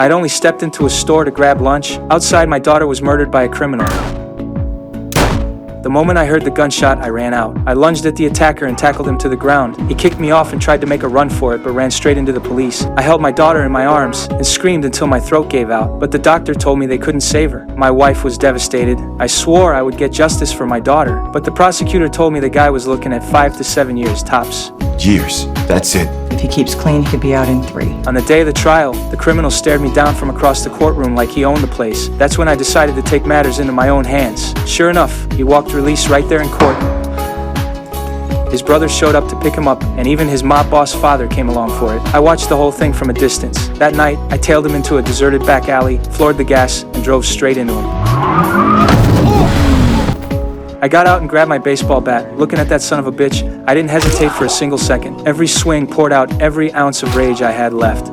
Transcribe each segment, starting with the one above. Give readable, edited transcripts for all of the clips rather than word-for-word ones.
I'd only stepped into a store to grab lunch. Outside, my daughter was murdered by a criminal. The moment I heard the gunshot, I ran out. I lunged at the attacker and tackled him to the ground. He kicked me off and tried to make a run for it, but ran straight into the police. I held my daughter in my arms and screamed until my throat gave out, but the doctor told me they couldn't save her. My wife was devastated. I swore I would get justice for my daughter, but the prosecutor told me the guy was looking at 5 to 7 years tops. Years, that's it. If he keeps clean, he could be out in 3. On the day of the trial, the criminal stared me down from across the courtroom like he owned the place. That's when I decided to take matters into my own hands. Sure enough, he walked release right there in court. His brother showed up to pick him up, and even his mob boss father came along for it. I watched the whole thing from a distance. That night, I tailed him into a deserted back alley, floored the gas, and drove straight into him. I got out and grabbed my baseball bat. Looking at that son of a bitch, I didn't hesitate for a single second. Every swing poured out every ounce of rage I had left.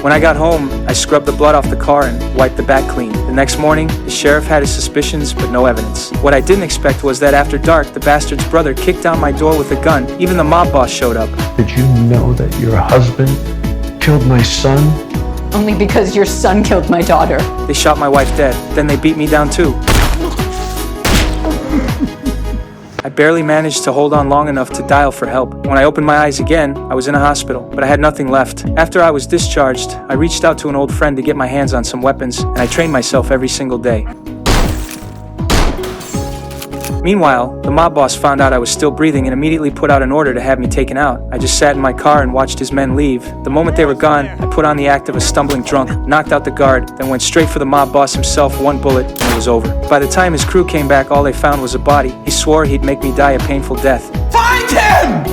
When I got home, I scrubbed the blood off the car and wiped the bat clean. The next morning, the sheriff had his suspicions, but no evidence. What I didn't expect was that after dark, the bastard's brother kicked down my door with a gun. Even the mob boss showed up. Did you know that your husband killed my son? Only because your son killed my daughter. They shot my wife dead. Then they beat me down too. I barely managed to hold on long enough to dial for help. When I opened my eyes again, I was in a hospital, but I had nothing left. After I was discharged, I reached out to an old friend to get my hands on some weapons, and I trained myself every single day. Meanwhile, the mob boss found out I was still breathing and immediately put out an order to have me taken out. I just sat in my car and watched his men leave. The moment they were gone, I put on the act of a stumbling drunk, knocked out the guard, then went straight for the mob boss himself, one bullet, and it was over. By the time his crew came back, all they found was a body. He swore he'd make me die a painful death. Find him!